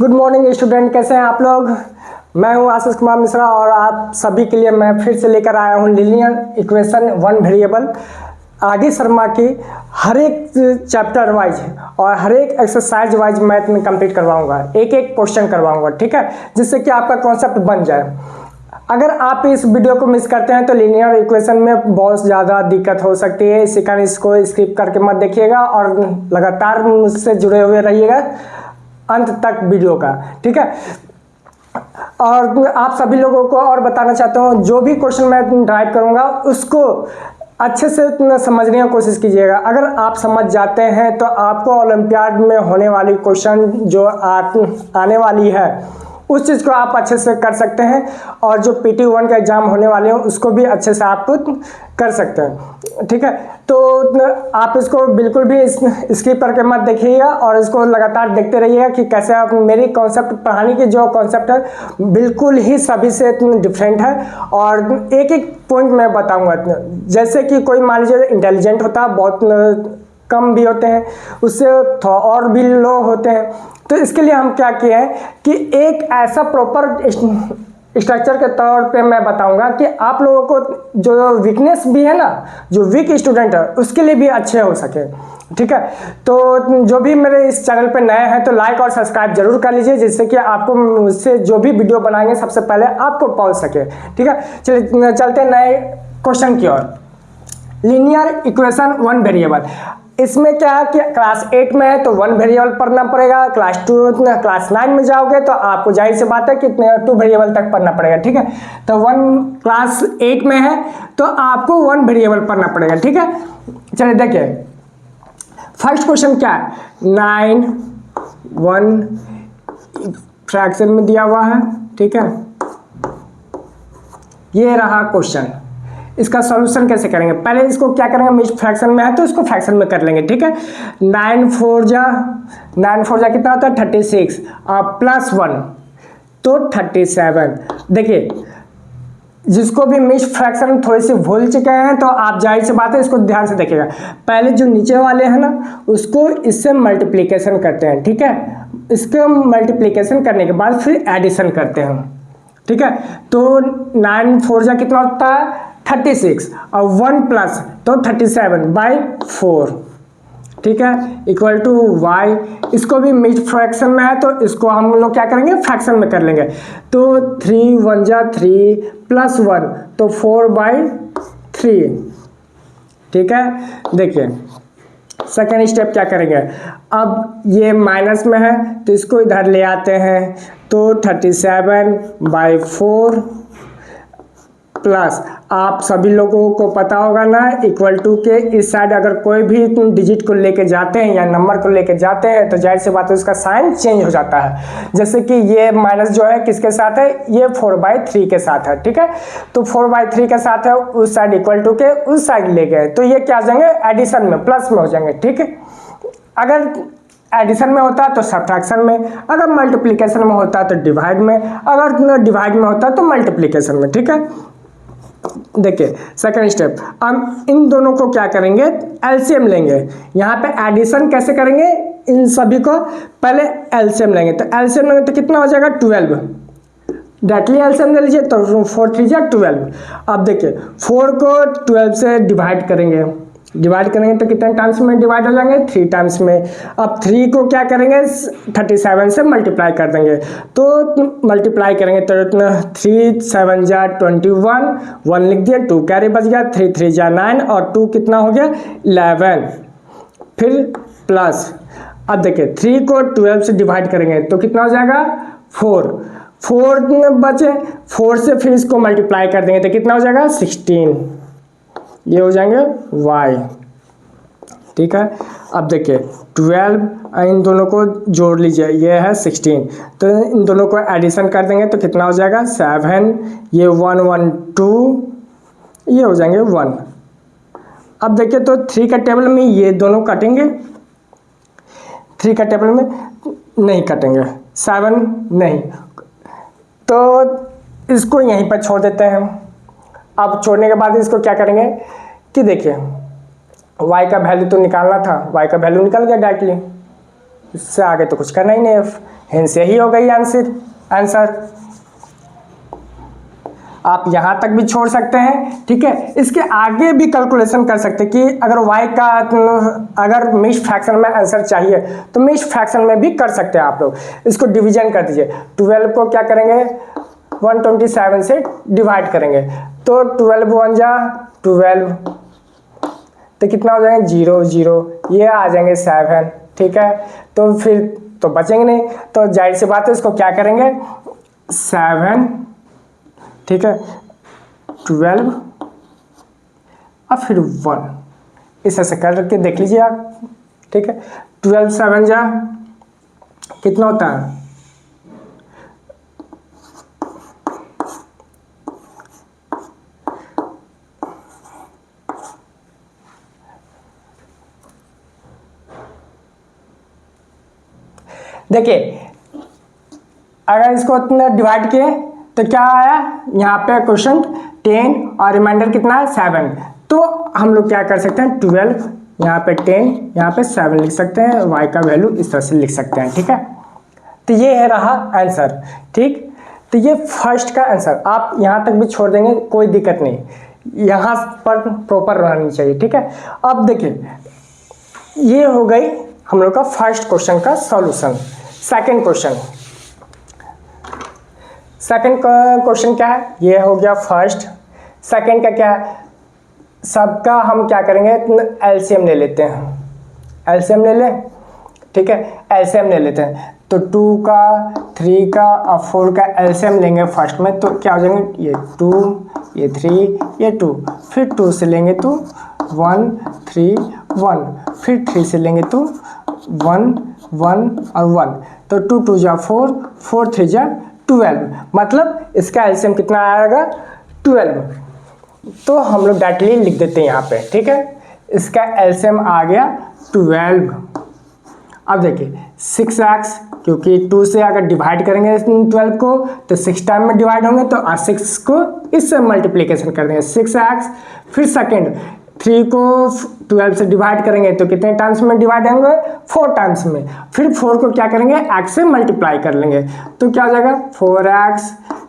Good morning student, कैसे हैं आप लोग। मैं हूं आशीष कुमार मिश्रा और आप सभी के लिए मैं फिर से लेकर आया हूं लीनियर इक्वेशन वन वेरिएबल आगे शर्मा की हर एक चैप्टर वाइज और हर एक एक्सरसाइज वाइज मैथ में कंप्लीट करवाऊंगा, एक एक क्वेश्चन करवाऊंगा, ठीक है, जिससे कि आपका कॉन्सेप्ट बन जाए। अगर आप इस वीडियो को मिस करते हैं तो लीनियर इक्वेशन में बहुत ज़्यादा दिक्कत हो सकती है, इसी कारण इसको स्किप करके मत देखिएगा और लगातार मुझसे जुड़े हुए रहिएगा अंत तक वीडियो का, ठीक है। और आप सभी लोगों को और बताना चाहता हूँ, जो भी क्वेश्चन मैं ड्राइव करूँगा उसको अच्छे से समझने की कोशिश कीजिएगा। अगर आप समझ जाते हैं तो आपको ओलंपियाड में होने वाली क्वेश्चन जो आने वाली है उस चीज़ को आप अच्छे से कर सकते हैं और जो PT1 का एग्ज़ाम होने वाले हैं उसको भी अच्छे से आप कर सकते हैं, ठीक है। तो आप इसको बिल्कुल भी स्किप करके मत देखिएगा और इसको लगातार देखते रहिएगा कि कैसे आप मेरी कॉन्सेप्ट पढ़ाने की जो कॉन्सेप्ट है बिल्कुल ही सभी से डिफरेंट है और एक एक पॉइंट मैं बताऊंगा। जैसे कि कोई मान लीजिए इंटेलिजेंट होता है, बहुत कम भी होते हैं, उससे और भी लो होते हैं, तो इसके लिए हम क्या किए हैं कि एक ऐसा प्रॉपर स्ट्रक्चर के तौर पे मैं बताऊंगा कि आप लोगों को जो वीकनेस भी है ना, जो वीक स्टूडेंट है उसके लिए भी अच्छे हो सके, ठीक है। तो जो भी मेरे इस चैनल पे नए हैं तो लाइक और सब्सक्राइब जरूर कर लीजिए, जिससे कि आपको मुझसे जो भी वीडियो बनाएंगे सबसे पहले आपको पहुंच सके, ठीक है। चलिए चलते नए क्वेश्चन की ओर। लीनियर इक्वेशन वन वेरिएबल, इसमें क्या है कि क्लास 8 में है तो वन वेरिएबल पढ़ना पड़ेगा, क्लास 9 में जाओगे तो आपको जाहिर सी बात है कि 2 वेरिएबल तक पढ़ना पड़ेगा, ठीक है। तो क्लास 8 में है तो आपको 1 वेरिएबल पढ़ना पड़ेगा, ठीक है। चलिए देखिए फर्स्ट क्वेश्चन क्या है, 9 1 फ्रैक्शन में दिया हुआ है, ठीक है। ये रहा क्वेश्चन, इसका सॉल्यूशन कैसे करेंगे, पहले इसको क्या करेंगे, मिक्स्ड फ्रैक्शन में है तो इसको फ्रैक्शन में कर लेंगे, ठीक है। 9 4 जा कितना होता है 36 प्लस 1 तो 37। देखिए जिसको भी मिक्स्ड फ्रैक्शन थोड़ी सी भूल चुके हैं तो आप जाहिर सी बात है इसको ध्यान से देखिएगा। पहले जो नीचे वाले हैं ना उसको इससे मल्टीप्लिकेशन करते हैं, ठीक है। इसको मल्टीप्लिकेशन करने के बाद फिर एडिशन करते हैं, ठीक है। तो 9 4 जा कितना होता है 36 और 1 प्लस तो 37/4, ठीक है, इक्वल टू y। इसको भी मिक्स्ड फ्रैक्शन में है तो इसको हम लोग क्या करेंगे, फ्रैक्शन में कर लेंगे। तो 3 1 जा 3 प्लस 1 तो 4/3, ठीक है। देखिए सेकेंड स्टेप क्या करेंगे, अब ये माइनस में है तो इसको इधर ले आते हैं तो 37/4 प्लस आप सभी लोगों को पता होगा ना इक्वल टू के इस साइड अगर कोई भी डिजिट को लेके जाते हैं या नंबर को लेके जाते हैं तो जाहिर सी बात है उसका साइन चेंज हो जाता है। जैसे कि ये माइनस जो है किसके साथ है, ये 4/3 के साथ है, ठीक है। तो 4/3 के साथ है, उस साइड इक्वल टू के उस साइड ले गए तो ये क्या हो जाएंगे, एडिशन में प्लस में हो जाएंगे, ठीक है। अगर एडिशन में होता है तो सब्ट्रैक्शन में, अगर मल्टीप्लिकेशन में होता है तो डिवाइड में, अगर डिवाइड में होता है तो मल्टीप्लिकेशन में, ठीक है। देखिए सेकंड स्टेप, हम इन दोनों को क्या करेंगे, एलसीएम लेंगे। यहाँ पे एडिशन कैसे करेंगे, इन सभी को पहले एलसीएम लेंगे। तो एलसीएम लेंगे तो कितना हो जाएगा 12, डायरेक्टली एलसीएम ले लीजिए तो 4 3 जा 12। अब देखिए 4 को 12 से डिवाइड करेंगे तो कितने टाइम्स में डिवाइड हो जाएंगे, 3 टाइम्स में। अब 3 को क्या करेंगे 37 से मल्टीप्लाई कर देंगे, तो मल्टीप्लाई करेंगे तो 3 7 जा 21, 1 लिख दिया, 2 कैरी बच गया, 3 3 जा 9 और 2 कितना हो गया 11, फिर प्लस। अब देखिए 3 को 12 से डिवाइड करेंगे तो कितना हो जाएगा 4 बचे, 4 से फिर इसको मल्टीप्लाई कर देंगे तो कितना हो जाएगा 16, ये हो जाएंगे y, ठीक है। अब देखिए 12 इन दोनों को जोड़ लीजिए, ये है 16, तो इन दोनों को एडिशन कर देंगे तो कितना हो जाएगा 7, ये 1 1 2, ये हो जाएंगे 1। अब देखिए तो 3 का टेबल में ये दोनों कटेंगे, 3 का टेबल में नहीं कटेंगे, 7 नहीं, तो इसको यहीं पर छोड़ देते हैं। अब छोड़ने के बाद इसको क्या करेंगे कि देखिए y का वैल्यू तो निकालना था, y का वैल्यू निकल गया डायरेक्टली, इससे आगे तो कुछ करना ही नहीं है। हिंस यही हो गई आंसर। आप यहाँ तक भी छोड़ सकते हैं, ठीक है। इसके आगे भी कैलकुलेशन कर सकते हैं कि अगर y का अगर मिक्स्ड फ्रैक्शन में आंसर चाहिए तो मिक्स्ड फ्रैक्शन में भी कर सकते हैं आप लोग। इसको डिवीजन कर दीजिए, 12 को क्या करेंगे 127 से डिवाइड करेंगे, तो 12 1 जा 12, तो कितना हो जाएगा 0 0, ये आ जाएंगे 7, ठीक है। तो फिर तो बचेंगे नहीं, तो जाहिर सी बात है इसको क्या करेंगे 7, ठीक है 12 और फिर 1, इस ऐसे करके देख लीजिए आप, ठीक है। 12 7 जा कितना होता है, देखिए अगर इसको डिवाइड किए तो क्या आया, यहाँ पे क्वेश्चन 10 और रिमाइंडर कितना है 7, तो हम लोग क्या कर सकते हैं 12 यहाँ पे 10 यहाँ पे 7 लिख सकते हैं, y का वैल्यू इस तरह से लिख सकते हैं, ठीक है। तो ये है रहा आंसर, ठीक। तो ये फर्स्ट का आंसर, आप यहाँ तक भी छोड़ देंगे कोई दिक्कत नहीं, यहाँ पर प्रॉपर रहनी चाहिए, ठीक है। अब देखिए ये हो गई हम लोग का फर्स्ट क्वेश्चन का सॉल्यूशन। सेकंड क्वेश्चन क्या है, ये हो गया फर्स्ट। सेकंड का क्या है, सबका हम क्या करेंगे एलसीएम ले लेते हैं, एलसीएम ले लें, ठीक है। एलसीएम ले लेते हैं तो 2 का 3 का और 4 का एलसीएम लेंगे फर्स्ट में, तो क्या हो जाएंगे ये 2 ये 3 ये 2, फिर 2 से लेंगे तो 1 3 1, फिर 3 से लेंगे तो 1 1 और 1, तो 2 2 जा 4 4 3 जा 12, मतलब इसका एलसीएम कितना आएगा 12। तो हम लोग डायरेक्टली लिख देते हैं यहाँ पे, ठीक है। इसका एलसीएम आ गया 12। अब देखिए 6x, क्योंकि 2 से अगर डिवाइड करेंगे 12 को तो 6 टाइम में डिवाइड होंगे, तो 6 को इससे मल्टीप्लिकेशन कर देंगे 6x। फिर सेकेंड 3 को 12 से डिवाइड करेंगे तो कितने टाइम्स में डिवाइड होंगे 4 टाइम्स में, फिर 4 को क्या करेंगे x से मल्टीप्लाई कर लेंगे, तो क्या हो जाएगा 4x।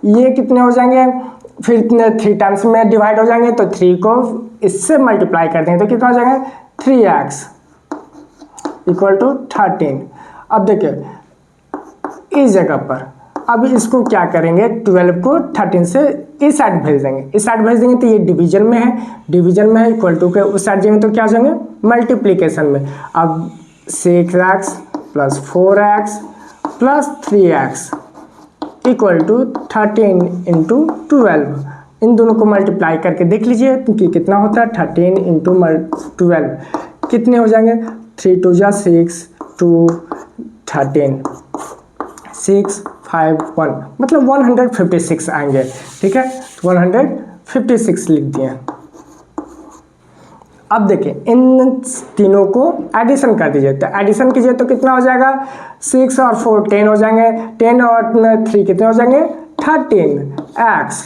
ये कितने हो जाएंगे, फिर 3 टाइम्स में डिवाइड हो जाएंगे, तो 3 को इससे मल्टीप्लाई कर देंगे तो कितना हो जाएगा 3x इक्वल टू 13। अब देखिए इस जगह पर अब इसको क्या करेंगे 12 को 13 से इस साइड भेज देंगे, इस साइड भेज देंगे तो ये डिवीजन में है, डिवीजन में है, इक्वल टू के उस साइड जाएंगे तो क्या हो जाएंगे मल्टीप्लिकेशन में। अब 6x plus 4x plus 3x equal to 13 into 12, इन दोनों को मल्टीप्लाई करके देख लीजिए कि कितना होता है 13 इंटू 12 कितने हो जाएंगे 3 2 जा 6 2 13 6 5 1, मतलब 156 आएंगे, ठीक है 156 लिख दिए। अब देखिए इन तीनों को एडिशन कर दीजिए, तो एडिशन कीजिए तो कितना हो जाएगा 6 और 4 10 हो जाएंगे, 10 और 3 कितने हो जाएंगे 13x।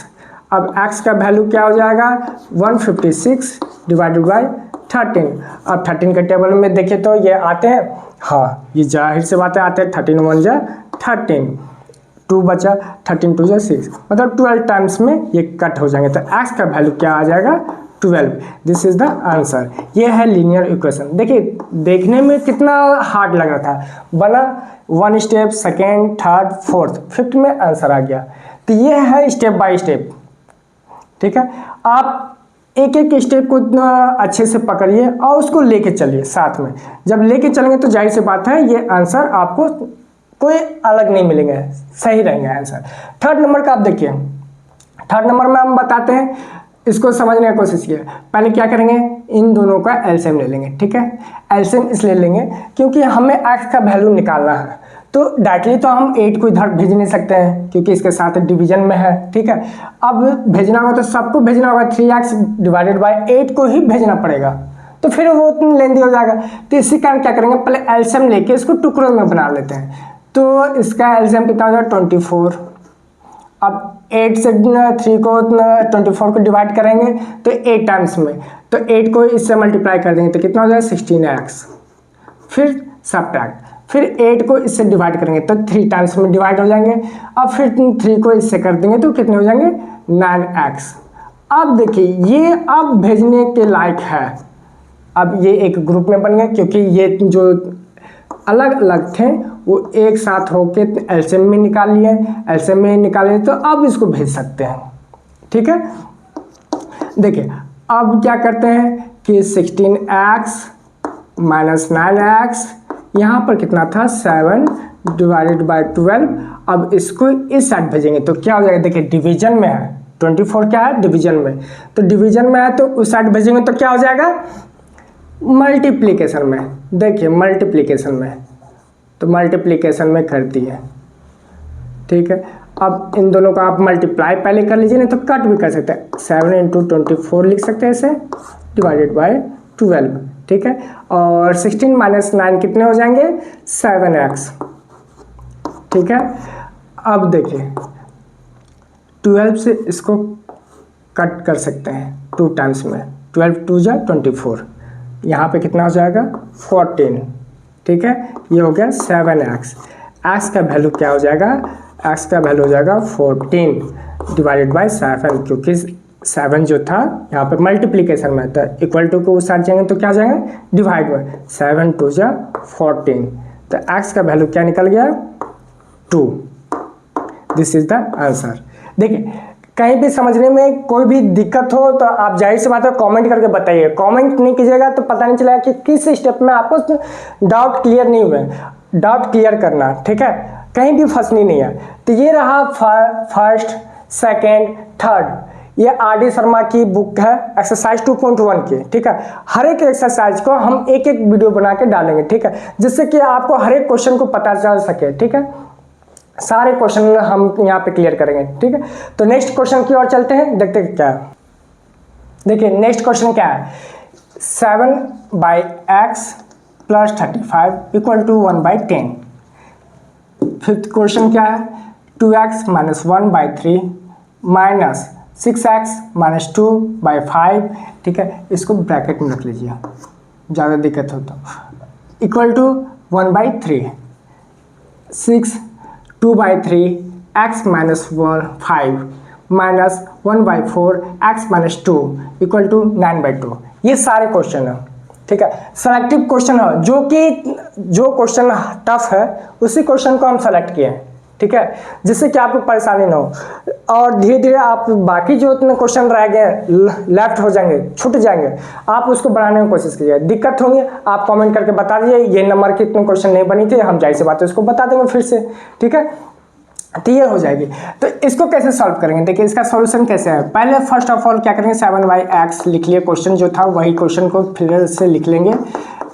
अब x का वैल्यू क्या हो जाएगा 156 डिवाइडेड बाई 13। अब 13 के टेबल में देखिए तो ये आते हैं, हाँ ये जाहिर से बातें आते हैं 13 1 जा 13, 2 बचा 13 2 जा 6, मतलब 12 टाइम्स में ये कट हो जाएंगे, तो x का वैल्यू क्या आ जाएगा 12। This is the answer. ये है लीनियर इक्वेशन। देखिए देखने में कितना हार्ड लग रहा था, बना 1 step, second, third, fourth, fifth में आंसर आ गया। तो ये है स्टेप बाय स्टेप, ठीक है। आप एक एक स्टेप को अच्छे से पकड़िए और उसको लेके चलिए साथ में। जब लेके चलेंगे तो जाहिर सी बात है ये आंसर आपको कोई अलग नहीं मिलेंगे, सही रहेंगे आंसर। थर्ड नंबर का आप देखिए, थर्ड नंबर में हम बताते हैं, इसको समझने की कोशिश कीजिए। पहले क्या करेंगे इन दोनों का एलसीएम ले लेंगे, ठीक है। एलसीएम इसलिए लेंगे क्योंकि हमें x का वैल्यू निकालना है, तो डायरेक्टली तो हम 8 को इधर भेज नहीं सकते हैं क्योंकि इसके साथ डिवीजन में है, ठीक है। अब भेजना होगा तो सबको भेजना होगा, 3x डिवाइडेड बाई 8 को ही भेजना पड़ेगा, तो फिर वो लेंदी हो जाएगा। तो इसी कारण क्या करेंगे पहले एलसीएम लेके इसको टुकड़ों में बना लेते हैं। तो इसका एलसीएम कितना हो जाएगा 24। अब 8 से 3 को 24 को डिवाइड करेंगे तो 8 टाइम्स में, तो 8 को इससे मल्टीप्लाई कर देंगे तो कितना हो जाएगा 16x। फिर सब्ट्रैक्ट, फिर 8 को इससे डिवाइड करेंगे तो 3 टाइम्स में डिवाइड हो जाएंगे। अब फिर 3 को इससे कर देंगे तो कितने हो जाएंगे 9x। अब देखिए ये अब भेजने के लायक है। अब ये एक ग्रुप में बन गया क्योंकि ये जो अलग अलग थे वो एक साथ होके एलसीएम में निकाल लिए, एलसीएम में निकाले तो अब इसको भेज सकते हैं। ठीक है, देखिए अब क्या करते हैं कि 16x माइनस 9x, यहाँ पर कितना था 7 डिवाइडेड बाई 12। अब इसको इस साइड भेजेंगे तो क्या हो जाएगा, देखिए डिवीजन में है, 24 क्या है डिवीजन में, तो डिवीजन में है तो उस साइड भेजेंगे तो क्या हो जाएगा मल्टीप्लिकेशन में। देखिए मल्टीप्लिकेशन में, तो मल्टीप्लिकेशन में कर दिए। ठीक है, अब इन दोनों का आप मल्टीप्लाई पहले कर लीजिए, नहीं तो कट भी कर सकते हैं। 7 इंटू 24 लिख सकते हैं इसे, डिवाइडेड बाय 12। ठीक है, और 16 माइनस 9 कितने हो जाएंगे 7x। ठीक है, अब देखिए 12 से इसको कट कर सकते हैं 2 टाइम्स में, 12 2 जा 24, यहाँ पे कितना हो जाएगा 14। ठीक है, ये हो गया 7x। x का वैल्यू क्या हो जाएगा, x का वैल्यू हो जाएगा 14 डिवाइडेड बाय 7, क्योंकि 7 जो था यहाँ पे मल्टीप्लिकेशन में था, इक्वल टू को उस साइड जाएंगे तो क्या हो जाएगा डिवाइड बाय 7 2 जा 14, तो x का वैल्यू क्या निकल गया 2। This is the answer. देखिए कहीं भी समझने में कोई भी दिक्कत हो तो आप जाहिर सी बात है कमेंट करके बताइए। कमेंट नहीं कीजिएगा तो पता नहीं चलेगा कि किस स्टेप में आपको डाउट क्लियर नहीं हुए। डाउट क्लियर करना, ठीक है, कहीं भी फंसनी नहीं है। तो ये रहा फर्स्ट, सेकंड, थर्ड, ये आर.डी. शर्मा की बुक है एक्सरसाइज 2.1 की। ठीक है, हर एक एक्सरसाइज को हम एक एक वीडियो बना के डालेंगे। ठीक है, जिससे कि आपको हर एक क्वेश्चन को पता चल सके। ठीक है, सारे क्वेश्चन हम यहाँ पे क्लियर करेंगे। ठीक है, तो नेक्स्ट क्वेश्चन की ओर चलते हैं, देखते हैं क्या है। देखिए नेक्स्ट क्वेश्चन क्या है, 7/x plus 35 equal to 1/10। Fifth question क्या है, 2x minus 1/3 minus 6x minus 2/5। ठीक है, इसको ब्रैकेट में रख लीजिए, ज़्यादा दिक्कत हो तो, equal to 1/3, 6 2/3 x minus 5 minus 1/4 x minus 2 equal to 9/2। ये सारे क्वेश्चन है। ठीक है, सेलेक्टिव क्वेश्चन है, जो क्वेश्चन टफ है उसी क्वेश्चन को हम सेलेक्ट किए हैं। ठीक है, जिससे कि आपको परेशानी ना हो और धीरे धीरे आप बाकी जो इतने क्वेश्चन रह गए लेफ्ट हो जाएंगे, छूट जाएंगे, आप उसको बनाने की कोशिश कीजिए। दिक्कत होंगी आप कमेंट करके बता दीजिए, ये नंबर के इतने क्वेश्चन नहीं बनी थे, हम जाहिर सी बात है उसको बता देंगे फिर से। ठीक है, तो ये हो जाएगी। तो इसको कैसे सॉल्व करेंगे, देखिए इसका सॉल्यूशन कैसे है। पहले फर्स्ट ऑफ ऑल क्या करेंगे, 7/x लिख लिए, क्वेश्चन जो था वही क्वेश्चन को फिर से लिख लेंगे।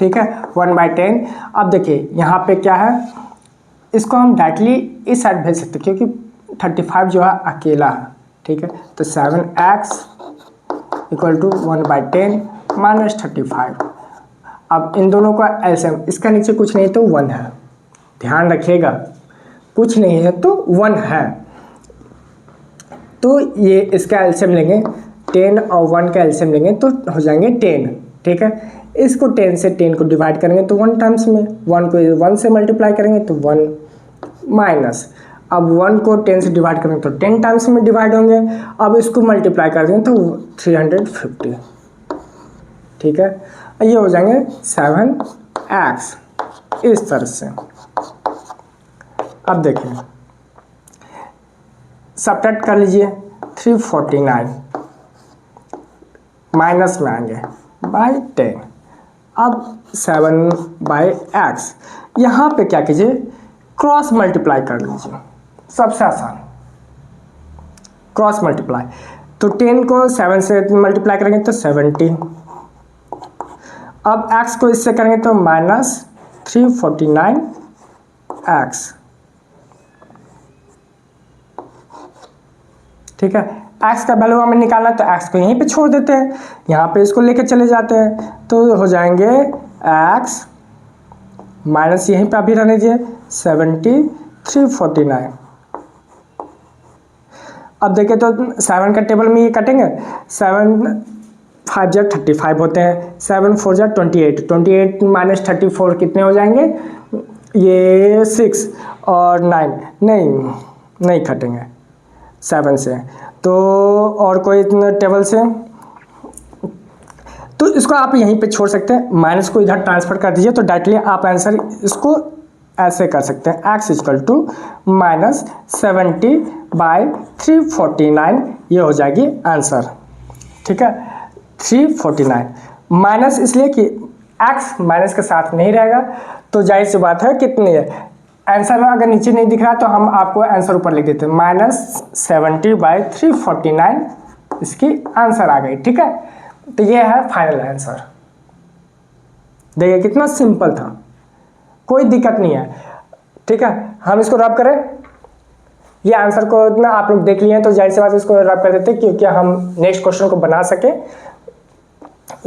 ठीक है, 1/10। अब देखिए यहाँ पे क्या है, इसको हम डायरेक्टली इस साइड भेज सकते हैं क्योंकि 35 जो है अकेला है। ठीक है, तो 7x इक्वल टू 1/10 माइनस 35। अब इन दोनों का एलसीएम, इसका नीचे कुछ नहीं तो 1 है, ध्यान रखिएगा, कुछ नहीं है तो 1 है, तो ये इसका एलसीएम लेंगे 10 और 1 का एलसीएम लेंगे तो हो जाएंगे 10। ठीक है, इसको 10 से 10 को डिवाइड करेंगे तो 1 टाइम्स में, 1 को 1 से मल्टीप्लाई करेंगे तो 1 माइनस, अब 1 को 10 से डिवाइड करेंगे तो 10 टाइम्स में डिवाइड होंगे। अब इसको मल्टीप्लाई कर देंगे तो 350। ठीक है, ये हो जाएंगे 7x इस तरह से। अब देखिए सब्ट्रैक्ट कर लीजिए, 349 माइनस में आएंगे बाई 10। अब 7/x, यहाँ पे क्या कीजिए क्रॉस मल्टीप्लाई कर लीजिए, सबसे आसान क्रॉस मल्टीप्लाई। तो 10 को 7 से मल्टीप्लाई करेंगे तो 70। अब x को इससे करेंगे तो माइनस 349x। ठीक है, x का वैल्यू हमें निकालना है तो x को यहीं पे छोड़ देते हैं, यहाँ पे इसको लेके चले जाते हैं तो हो जाएंगे x माइनस यहीं पे अभी रहने दीजिए 70 349। अब देखें तो 7 का टेबल में ये कटेंगे, 7 5 जा 35 होते हैं, 7 4 जा 28, 28 माइनस 34 कितने हो जाएंगे ये 6 और 9 नहीं घटेंगे 7 से, तो और कोई टेबल से, तो इसको आप यहीं पे छोड़ सकते हैं, माइनस को इधर ट्रांसफर कर दीजिए तो डायरेक्टली आप आंसर इसको ऐसे कर सकते हैं, x इक्वल टू -70/349, ये हो जाएगी आंसर। ठीक है, 349 माइनस इसलिए कि x माइनस के साथ नहीं रहेगा, तो जाहिर सी बात है कितनी है, आंसर अगर नीचे नहीं दिख रहा तो हम आपको आंसर ऊपर लिख देते हैं, -70/349 इसकी आंसर आ गई। ठीक है, तो ये है फाइनल आंसर। देखिए कितना सिंपल था, कोई दिक्कत नहीं है। ठीक है, हम इसको रब करें, ये आंसर को इतना आप लोग देख लिए हैं तो जाहिर सी बात इसको रब कर देते हैं क्योंकि हम नेक्स्ट क्वेश्चन को बना सके।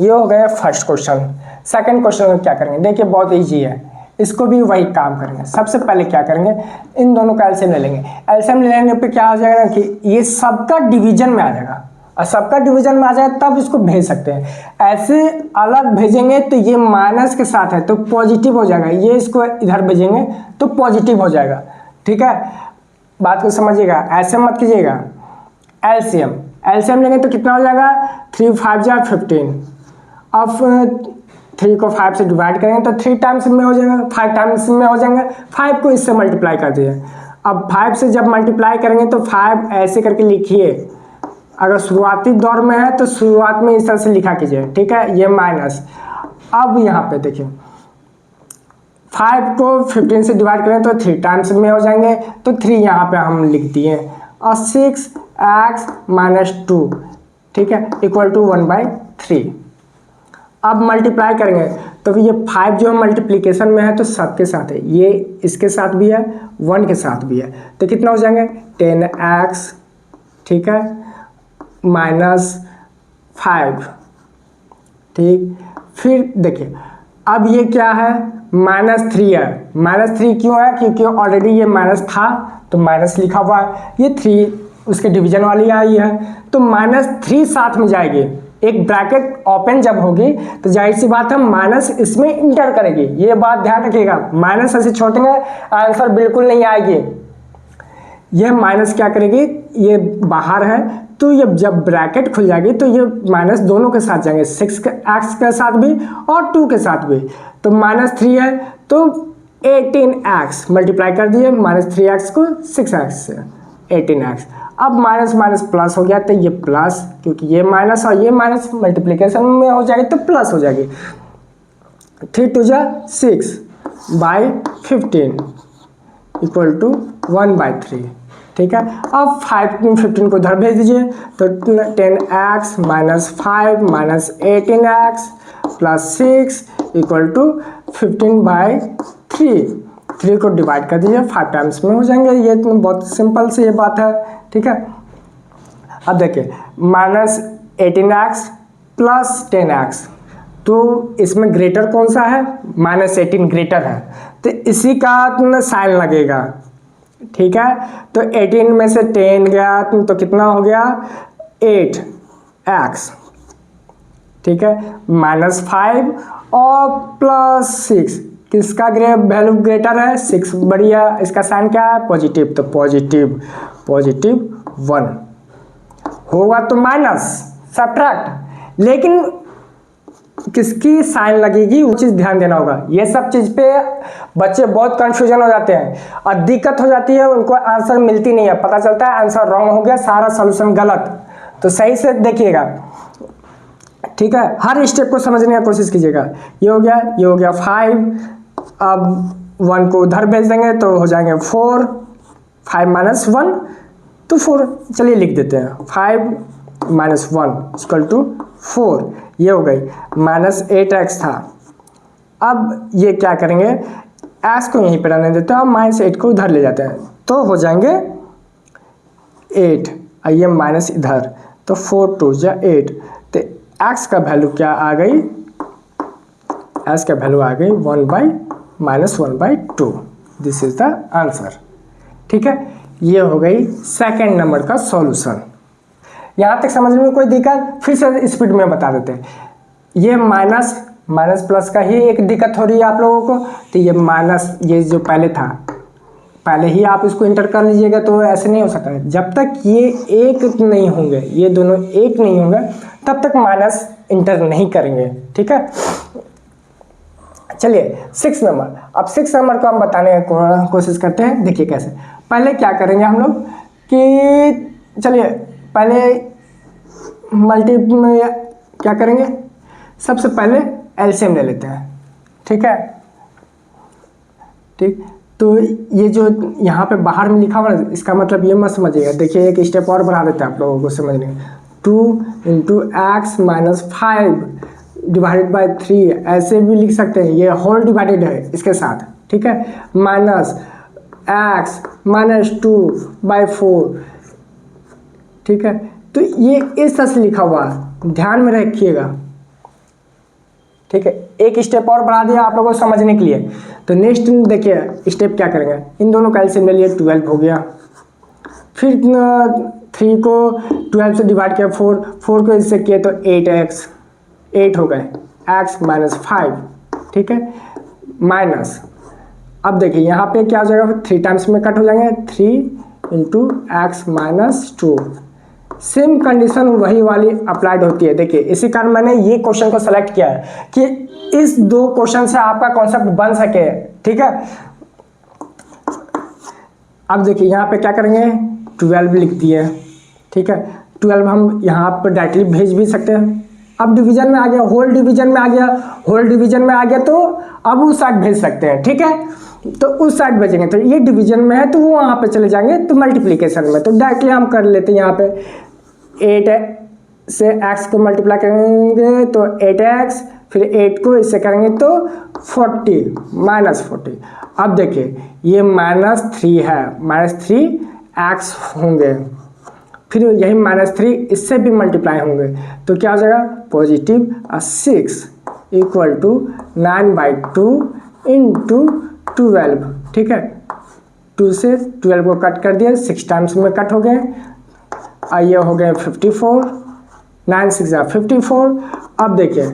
ये हो गया फर्स्ट क्वेश्चन। सेकंड क्वेश्चन में क्या करेंगे, देखिए बहुत इजी है, इसको भी वही काम करेंगे। सबसे पहले क्या करेंगे, इन दोनों का एलसीएम ले लेंगे। एलसीएम लेने पे क्या हो जाएगा ना कि ये सबका डिवीजन में आ जाएगा, और सबका डिवीजन में आ जाए तब इसको भेज सकते हैं। ऐसे अलग भेजेंगे तो ये माइनस के साथ है तो पॉजिटिव हो जाएगा, ये इसको इधर भेजेंगे तो पॉजिटिव हो जाएगा। ठीक है, बात को समझिएगा, ऐसे मत कीजिएगा। एलसीएम लेंगे तो कितना हो जाएगा, 3 5 जा 15। अब 3 को 5 से डिवाइड करेंगे तो 3 टाइम्स में हो जाएगा, 5 टाइम्स में हो जाएंगे, 5 को इससे मल्टीप्लाई कर दिए। अब 5 से जब मल्टीप्लाई करेंगे तो 5 ऐसे करके लिखिए, अगर शुरुआती दौर में है तो शुरुआत में इस तरह से लिखा कीजिए। ठीक है, ये माइनस। अब यहाँ पे देखिए 5 को 15 से डिवाइड करें तो 3 टाइम्स में हो जाएंगे, तो 3 यहाँ पे हम लिख दिए, और 6x - 2, ठीक है, इक्वल टू 1/3। अब मल्टीप्लाई करेंगे तो ये 5 जो मल्टीप्लिकेशन में है तो सबके साथ है, ये इसके साथ भी है, 1 के साथ भी है, तो कितना हो जाएंगे 10x, ठीक है, -5। ठीक, फिर देखिए अब ये क्या है, -3 है। -3 क्यों है, क्योंकि ऑलरेडी ये माइनस था तो माइनस लिखा हुआ है, ये 3 उसके डिवीजन वाली आई है, तो -3 साथ में जाएगी। एक ब्रैकेट ओपन जब होगी तो जाहिर सी बात है माइनस इसमें इंटर करेगी, ये बात ध्यान रखिएगा। माइनस ऐसे छोड़ देंगे आंसर बिल्कुल नहीं आएगी, यह माइनस क्या करेगी, ये बाहर है तो ये जब ब्रैकेट खुल जाएगी तो ये माइनस दोनों के साथ जाएंगे, 6x के साथ भी और 2 के साथ भी। तो -3 है तो 18x मल्टीप्लाई कर दिए, -3x को 6x से 18x। अब माइनस प्लस हो गया तो ये प्लस, क्योंकि ये माइनस और ये माइनस मल्टीप्लिकेशन में हो जाएगी तो प्लस हो जाएगी। 3 2 जा 6/15 इक्वल टू 1/3। ठीक है, अब 15 को उधर भेज दीजिए तो 10x - 5 - 18x + 6 इक्वल टू 15/3। 3 को डिवाइड कर दीजिए, 5 टाइम्स में हो जाएंगे, ये तो बहुत सिंपल सी ये बात है। ठीक है, अब देखिए -18x + 10x, तो इसमें ग्रेटर कौन सा है, -18 ग्रेटर है, तो इसी का साइन लगेगा। ठीक है, तो 18 में से 10 गया तो कितना हो गया 8x। ठीक है, -5 और +6, किसका वैल्यू ग्रेटर है, 6 बढ़िया, इसका साइन क्या है पॉजिटिव, तो पॉजिटिव 1 होगा तो माइनस सब्ट्रैक्ट, लेकिन किसकी साइन लगेगी वो चीज़ ध्यान देना होगा। ये सब चीज़ पे बच्चे बहुत कंफ्यूजन हो जाते हैं और दिक्कत हो जाती है, उनको आंसर मिलती नहीं है, पता चलता है आंसर रॉन्ग हो गया, सारा सोल्यूशन गलत। तो सही से देखिएगा, ठीक है, हर स्टेप को समझने की कोशिश कीजिएगा। ये हो गया 5, अब 1 को उधर भेज देंगे तो हो जाएंगे 4, 5 - 1 तो 4, चलिए लिख देते हैं 5 - 1 = 4, ये हो गई। -8x था, अब ये क्या करेंगे, x को यहीं पर रहने देते हैं और -8 को उधर ले जाते हैं तो हो जाएंगे 8, ये माइनस इधर, तो 4 2 जा 8, तो x का वैल्यू क्या आ गई, x का वैल्यू आ गई 1/-1/2। This is the answer. ठीक है, ये हो गई सेकंड नंबर का सॉल्यूशन। यहाँ तक समझ में कोई दिक्कत, फिर से स्पीड में बता देते हैं। ये माइनस प्लस का ही एक दिक्कत हो रही है आप लोगों को, तो ये माइनस, ये जो पहले था पहले ही आप इसको इंटर कर लीजिएगा, तो ऐसे नहीं हो सकता है। जब तक ये एक नहीं होंगे, ये दोनों एक नहीं होंगे, तब तक माइनस इंटर नहीं करेंगे, ठीक है। चलिए 6 नंबर, अब 6 नंबर को हम बताने की कोशिश करते हैं। देखिए कैसे, पहले क्या करेंगे हम लोग कि चलिए पहले क्या करेंगे, सबसे पहले एलसीएम ले लेते हैं, ठीक है। ठीक, तो ये जो यहाँ पे बाहर में लिखा हुआ है, इसका मतलब ये मत समझिएगा। देखिए एक स्टेप और बढ़ा देते हैं आप लोगों को समझने। 2 × x - 5 डिवाइडेड बाय 3, ऐसे भी लिख सकते हैं, ये होल डिवाइडेड है इसके साथ, ठीक है। माइनस x - 2/4, ठीक है। तो ये इस तरह से लिखा हुआ है, ध्यान में रखिएगा, ठीक है। एक स्टेप और बढ़ा दिया आप लोगों को समझने के लिए। तो नेक्स्ट देखिए स्टेप क्या करेंगे, इन दोनों का एलसीएम ले लिए, 12 हो गया। फिर 3 को 12 से डिवाइड किया, 4 को इससे किए तो 8 हो गए, x - 5, ठीक है। माइनस, अब देखिए यहाँ पे क्या हो जाएगा, 3 टाइम्स में कट हो जाएंगे, 3 × x - 2। सेम कंडीशन वही वाली अप्लाइड होती है। देखिए इसी कारण मैंने ये क्वेश्चन को सेलेक्ट किया है कि इस 2 क्वेश्चन से आपका कॉन्सेप्ट बन सके, ठीक है। अब देखिए यहाँ पे क्या करेंगे, 12 लिख दिए, ठीक है। 12 हम यहाँ पर डायरेक्टली भेज भी सकते हैं। अब डिवीजन में आ गया, होल डिवीजन में आ गया, होल डिवीजन में आ गया तो अब उस साइड भेज सकते हैं, ठीक है। तो उस साइड भेजेंगे, तो ये डिवीजन में है तो वो वहाँ पे चले जाएंगे, तो मल्टीप्लिकेशन में तो डायरेक्टली हम कर लेते हैं। यहाँ पे 8 से x को मल्टीप्लाई करेंगे तो 8x, फिर 8 को इससे करेंगे तो 40 -40। अब देखिए ये -3 है, -3x होंगे, फिर यही -3 इससे भी मल्टीप्लाई होंगे, तो क्या हो जाएगा, +6 = 9/2 × 12, ठीक है। 2 से 12 को कट कर दिया, 6 टाइम्स में कट हो गए, ये हो गए 54, 9 × 6 = 54। अब देखिए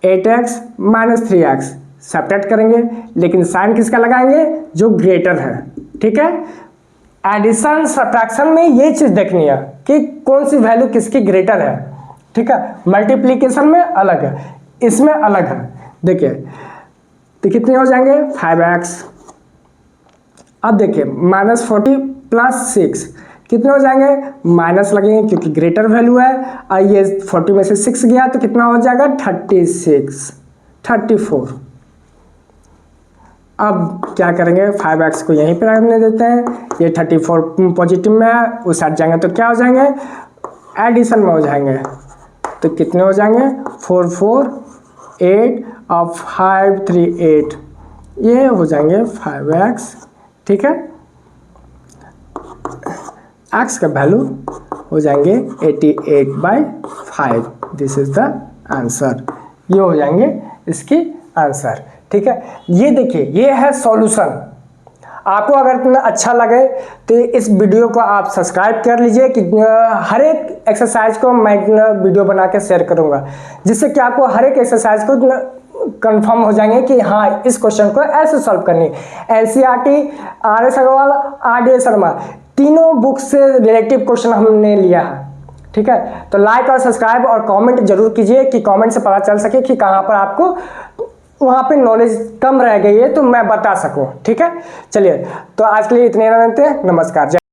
8x - 3x सब्ट्रैक्ट करेंगे, लेकिन साइन किसका लगाएंगे, जो ग्रेटर है, ठीक है। एडिशन सब्ट्रैक्शन में ये चीज़ देखनी है कि कौन सी वैल्यू किसकी ग्रेटर है, ठीक है। मल्टीप्लिकेशन में अलग है, इसमें अलग है। देखिए तो कितने हो जाएंगे, 5x। अब देखिए -40 + 6 कितने हो जाएंगे, माइनस लगेंगे क्योंकि ग्रेटर वैल्यू है, और ये 40 में से 6 गया तो कितना हो जाएगा, 34। अब क्या करेंगे, 5x को यहीं पर रखने देते हैं, ये 34 पॉजिटिव में है, उस साइड जाएंगे तो क्या हो जाएंगे, एडिशन में हो जाएंगे, तो कितने हो जाएंगे, 4 4 8 और 5 3 8, ये हो जाएंगे 5x, ठीक है। x का वैल्यू हो जाएंगे 88/5, दिस इज द आंसर, ये हो जाएंगे इसकी आंसर, ठीक है। ये देखिए ये है सॉल्यूशन। आपको अगर इतना अच्छा लगे तो इस वीडियो को आप सब्सक्राइब कर लीजिए कि हर एक एक्सरसाइज को मैं वीडियो बना के शेयर करूंगा, जिससे कि आपको हर एक एक्सरसाइज को कंफर्म हो जाएंगे कि हाँ इस क्वेश्चन को ऐसे सॉल्व करनी। NCERT, RS Agarwal, RDA Sharma, तीनों बुक से रिलेटिव क्वेश्चन हमने लिया है, ठीक है। तो लाइक और सब्सक्राइब और कमेंट जरूर कीजिए कि कमेंट से पता चल सके कि कहाँ पर आपको वहाँ पे नॉलेज कम रह गई है तो मैं बता सकूँ, ठीक है। चलिए तो आज के लिए इतने रहते हैं, नमस्कार।